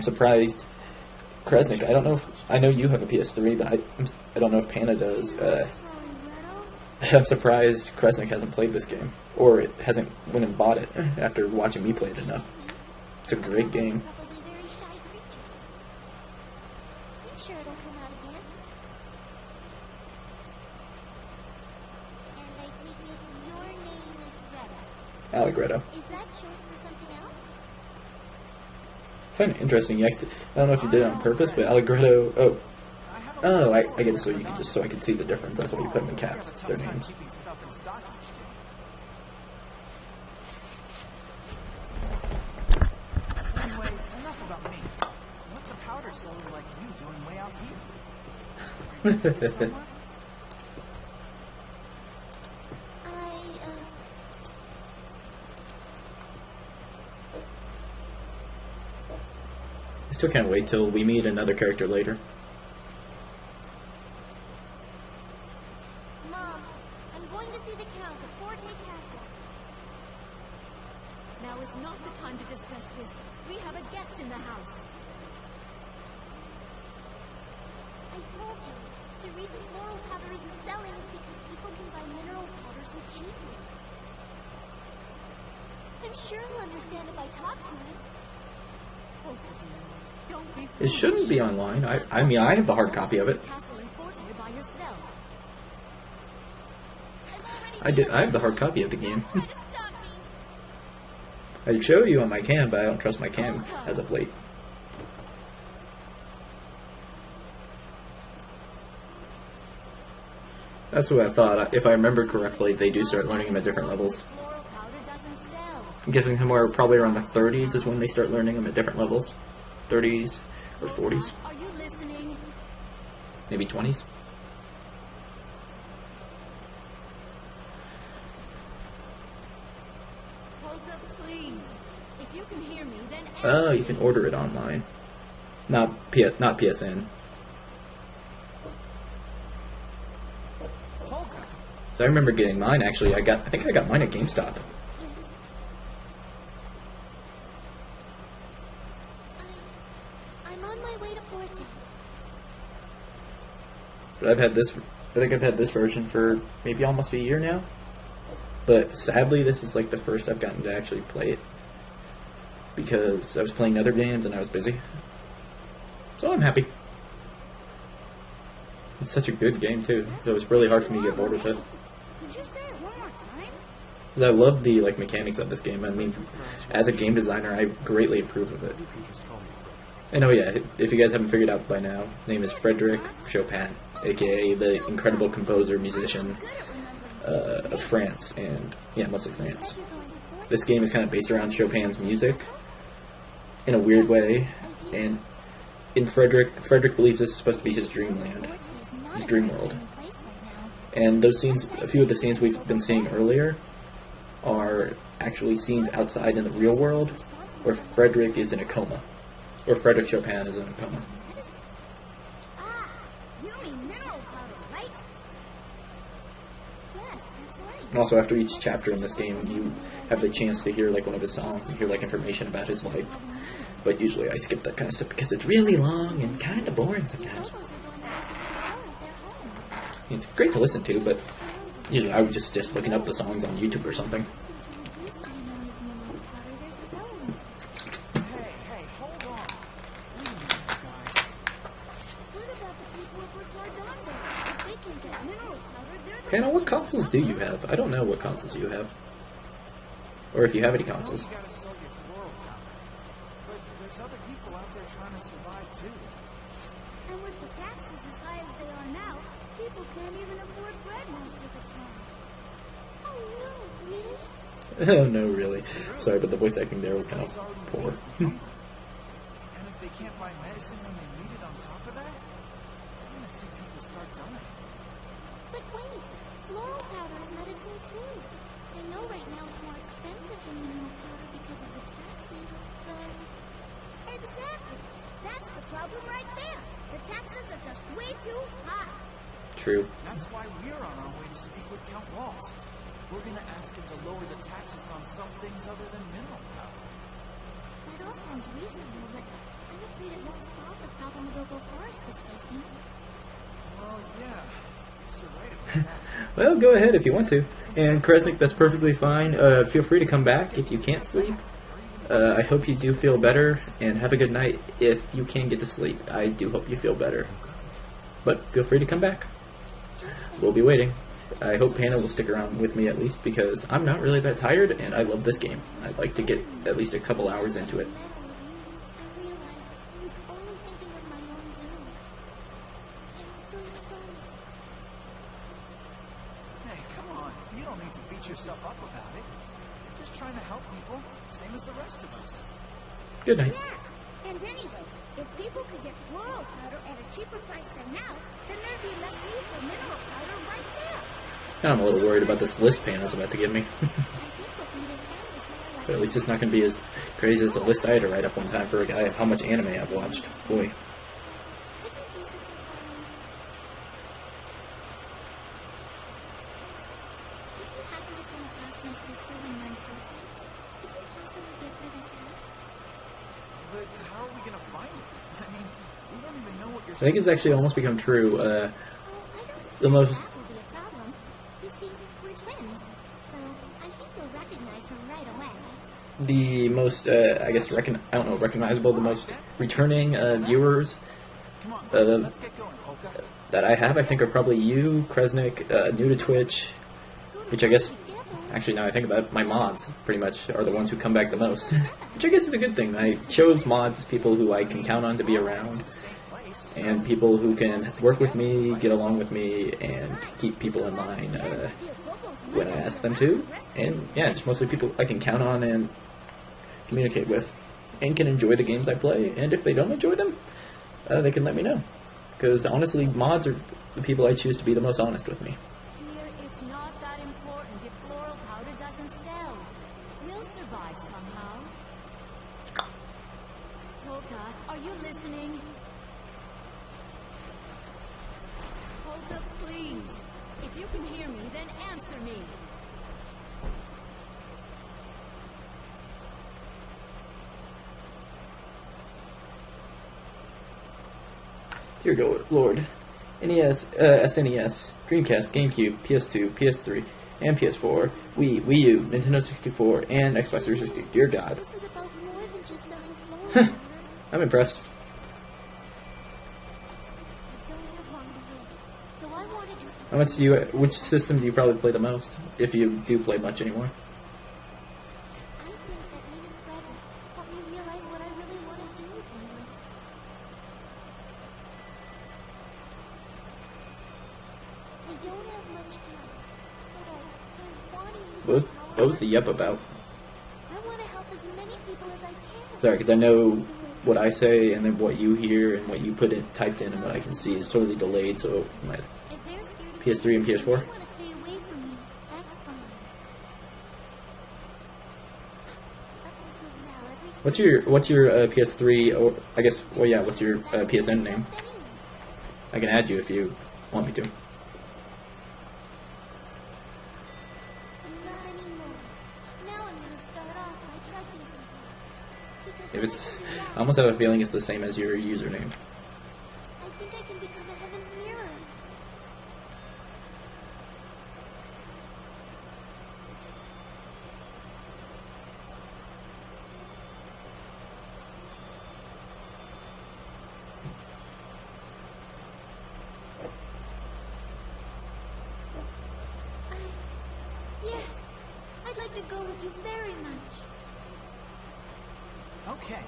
I'm surprised Kresnik, I don't know if, I know you have a PS3, but I don't know if Pana does. I'm surprised Kresnik hasn't played this game, or it hasn't went and bought it after watching me play it enough. It's a great game. Allegretto. Is that short for something else? I find it interesting. I don't know if you did it on purpose, but Allegretto. Oh, I get it. So you can so I can see the difference. That's why you put them in caps. Their names. Anyway, enough about me. What's a powder seller like you doing way out here? I still can't wait till we meet another character later. Mom, I'm going to see the Count at Forte Castle. Now is not the time to discuss this. We have a guest in the house. I told you, the reason floral powder isn't selling is because people can buy mineral powder so cheaply. I'm sure he'll understand if I talk to him. Oh, dear. Don't be It shouldn't be online. I mean, I have the hard copy of it. Castle in Forte by yourself. I have the hard copy of the game. Try to stop me. I'd show you on my cam, but I don't trust my cam as of late. That's what I thought. If I remember correctly, they do start learning them at different levels. Floral powder doesn't sell. I'm guessing somewhere probably around the 30s is when they start learning them at different levels. 30s or 40s, Are you listening? maybe 20s. Polka, please. If you can hear me, then Oh, answer you can me. order it online. Not PSN. Polka. So I remember getting mine actually. I think I got mine at GameStop. Yes. I'm on my way to Forte. But I think I've had this version for maybe almost a year now. But sadly, this is like the first I've gotten to actually play it. Because I was playing other games and I was busy. So I'm happy. It's such a good game too. So it's really hard for me to get bored with it. Could you say it one more time? 'Cause I love the mechanics of this game. I mean, as a game designer, I greatly approve of it. And oh yeah, if you guys haven't figured out by now, his name is Frédéric Chopin, aka the incredible composer, musician of France, and yeah, mostly France. This game is kind of based around Chopin's music in a weird way, and in Frederick believes this is supposed to be his dreamland, his dream world. And those scenes, a few of the scenes we've been seeing earlier, are actually scenes outside in the real world, where Frederick is in a coma, or Frédéric Chopin is in a coma. Ah, you mean mineral powder, right? Yes, that's right. And also, after each chapter in this game, you have the chance to hear like one of his songs and hear like information about his life. But usually I skip that kind of stuff because it's really long and kind of boring sometimes. Lobos are going to visit Flora at their home. It's great to listen to, but usually I would just looking up the songs on YouTube or something. Reduce the amount of mineral powder they're selling. Hey, hold on. Wait a minute, you guys. What about the people of Retardondo? If they can get mineral powder, they're the Hannah, ones what consoles do you have? I don't know what consoles you have. Or if you have any I know consoles. you gotta sell your floral powder, but there's other people out there trying to survive too. And with the taxes as high as they are now, people can't even afford bread most of the time. Oh no, really? Oh no, really. Sorry, but the voice acting there was kind of Everybody's already poor. paying for hunger. And if they can't buy medicine when they need it on top of that, I'm gonna see people start dying. But wait, floral powder is medicine too. I know right now it's more expensive than mineral powder because of the taxes, but... Exactly. That's the problem right there. The taxes are just way too high. True. That's why we're on our way to speak with Count Waltz. We're gonna ask him to lower the taxes on some things other than mineral powder. That all sounds reasonable, but I'm afraid he's facing. Well, yeah. Guess you're right about that. Well, go ahead if you want to. And Kresnik, that's perfectly fine. Feel free to come back if you can't sleep. I hope you do feel better, and have a good night if you can get to sleep. I do hope you feel better. But feel free to come back. We'll be waiting. I hope Hannah will stick around with me at least, because I'm not really that tired, and I love this game. I'd like to get at least a couple hours into it. I realized I was only thinking of my own will. I'm so sorry. Hey, come on. You don't need to beat yourself up about it. You're just trying to help people, same as the rest of us. Good night. Yeah, and anyway, if people could get floral powder at a cheaper price than now, then there'd be less need for mineral powder right there. I'm a little worried about this list Hannah's about to give me. I think what Rita said is more or less But at least it's not going to be as crazy as the list I had to write up one time for a guy of how much anime I've watched. Boy. Couldn't you do something for me? If you happen to come across my sister when you're in Fulton, could you possibly give her this hat? But how are we gonna find it? I mean, we don't even know what you're I think it's actually almost become true. Oh, I don't The see most- that will be a problem. You see, we're twins, so I think you'll recognize her right away. The most, I guess, I don't know, recognizable, the most returning viewers Come on, uh, let's get going, Polka. that I have, I think, are probably you, Kresnik, new to Twitch, which I guess, actually, now I think about it, my mods, pretty much, are the ones who come back the most. Which I guess is a good thing. I chose mods as people who I can count on to be around, To the same place. and people who can work with me, get along with me, and keep people in line when I ask them to. And, yeah, just mostly people I can count on and communicate with, and can enjoy the games I play. And if they don't enjoy them, they can let me know. Because, honestly, mods are the people I choose to be the most honest with me. Dear, it's not that important if floral powder doesn't sell. We'll survive somehow. Polka, are you listening? Polka, please. If you can hear me, then answer me. Dear Lord. NES, SNES, Dreamcast, GameCube, PS2, PS3, and PS4, Wii, Wii U, Nintendo 64, and Xbox 360. Dear God. This is about more than just selling floral powder. I'm impressed. I don't have long to live, so I want to do something. How much do you, which system do you probably play the most? If you do play much anymore. I think that meeting Frederick helped me realize what I really want to do with my life. I don't have much time, but I want to use Both, this power. both the yup about. I want to help as many people as I can. Sorry, because I know what I say, and then what you hear, and what you put in, typed in, and what I can see is totally delayed, so my If they're scared of PS3 and me, PS4? they want to stay away from me. That's fine. Up until now, every What's your PS3, or I guess, well yeah, what's your PSN name? Anyway, I can add you if you want me to. not anymore. Now I'm going to start off by trusting people. Because If it's, after that, I almost have a feeling it's the same as your username. I think I can become a heaven's mirror. Yes, I'd like to go with you very much. Okay,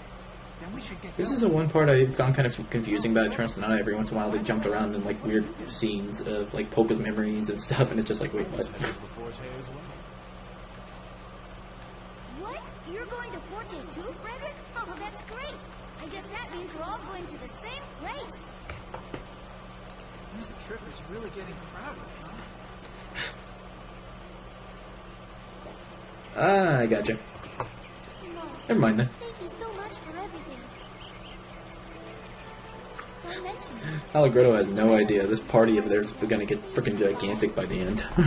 then we should get This going. is the one part I found kind of confusing about Eternal Sonata. Every once in a while they jumped around in like weird scenes of like Polka's memories and stuff, and it's just like, wait, what? Before as well. What? You're going to Forte too, Frederick? Oh, that's great. I guess that means we're all going to the same place. This trip is really getting crowded, huh? Ah, I gotcha. Mom, Never mind then. thank you so much for everything. Don't mention it. Allegretto has no idea. This party of theirs is gonna get freaking gigantic by the end. Oh,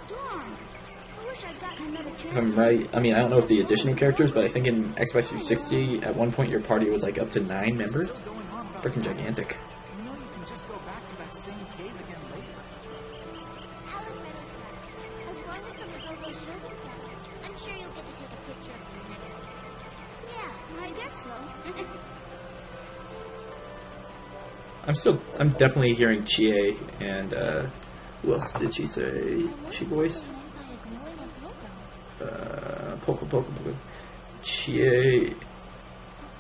darn. I wish I'd gotten another chance If I'm I'm right, I mean, I don't know if the additional characters, but I think in Xbox 360, at one point your party was like up to 9 members. Still going on about Freaking gigantic. You know you can just go back to that same cave again later. Alan Meadows back. As long as some of Go-Go show themselves, I'm sure you'll get to take a picture of them next time. Yeah, I guess so. I'm definitely hearing Chie and, who else did she say she voiced? Poco. Chie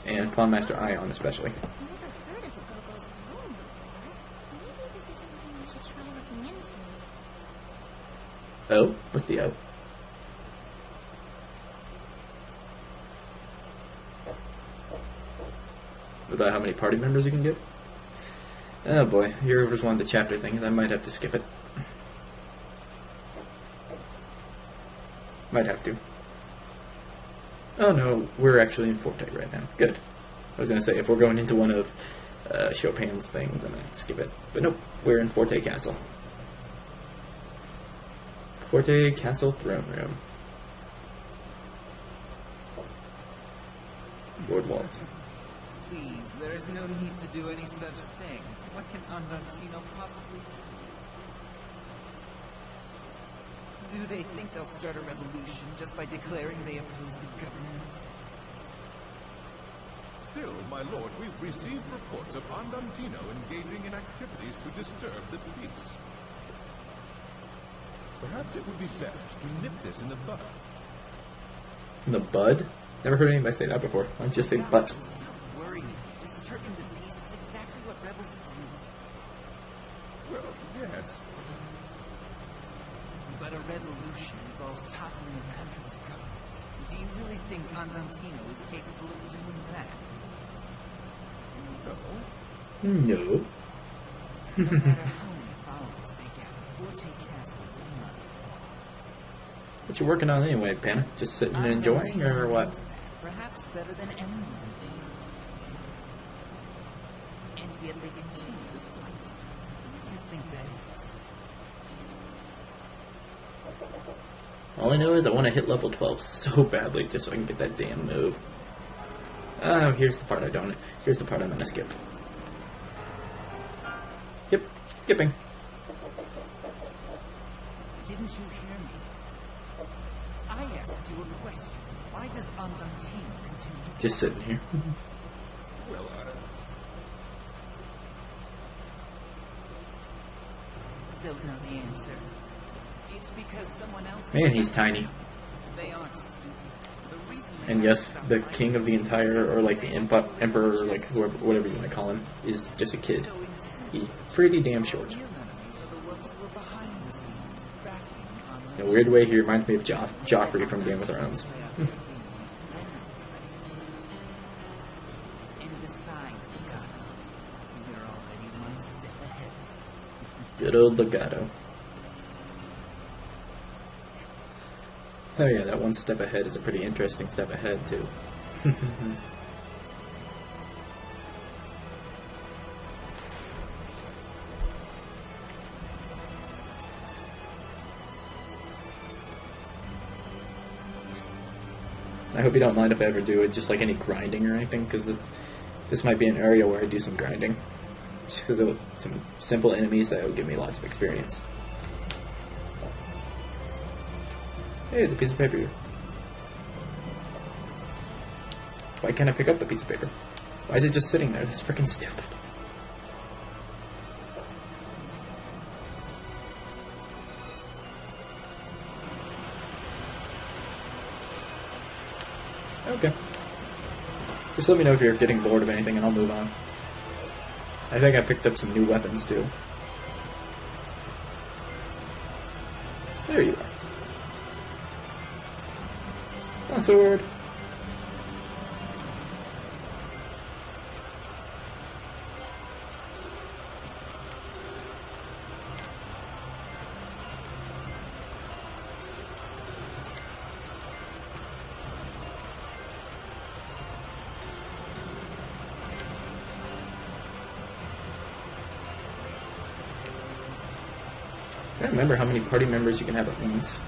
and Clownmaster Ion especially. I've never heard of a Go-Go's glowing before. Maybe this is something we should try looking into. Oh? What's the O? About how many party members you can get? Oh boy, here's one of the chapter things. I might have to skip it. Might have to. Oh no, we're actually in Forte right now. Good. I was going to say, if we're going into one of Chopin's things, I'm going to skip it. But nope, we're in Forte Castle. Forte Castle Throne Room. Lord Waltz. Please, there is no need to do any such thing. What can Andantino possibly do? Do they think they'll start a revolution just by declaring they oppose the government? Still, my lord, we've received reports of Andantino engaging in activities to disturb the peace. Perhaps it would be best to nip this in the bud. In the bud? Never heard anybody say that before. I just say butt. Stop worrying. Disturbing the peace is exactly what rebels do. Well, yes. But a revolution involves toppling a country's government. Do you really think Andantino is capable of doing that? No. No. No matter how many followers they gather, Forte Castle will not fall. What you working on anyway, Panna? Just sitting and enjoying, or what? knows that, perhaps better than anyone. And yet they continue to fight. What do you think that is? All I know is I want to hit level 12 so badly just so I can get that damn move. Oh, here's the part I don't. Here's the part I'm gonna skip. Yep, skipping. Didn't you hear me? I asked you a question. Why does Andantino continue to Just sitting here. Well, don't know the answer? It's because someone else Man, he's tiny. They aren't stupid. The reason they And yes, aren't the stubborn king of the entire, or like the emperor, or like whoever, whatever you want to call him, is just a kid. so insane. He's pretty damn short. Real enemies are the ones who are behind the scenes, backing In a weird way, he reminds me of Joffrey from Game of Thrones. And besides, Legato, they're already one step ahead. Good old Legato. Oh yeah, that one step ahead is a pretty interesting step ahead, too. I hope you don't mind if I ever do it, just like any grinding or anything, because this might be an area where I do some grinding. Just because of some simple enemies that will give me lots of experience. Hey, it's a piece of paper. Why can't I pick up the piece of paper? Why is it just sitting there? That's freaking stupid. Okay. Just let me know if you're getting bored of anything and I'll move on. I think I picked up some new weapons too. There you are. Oh, sword. I don't remember how many party members you can have at once.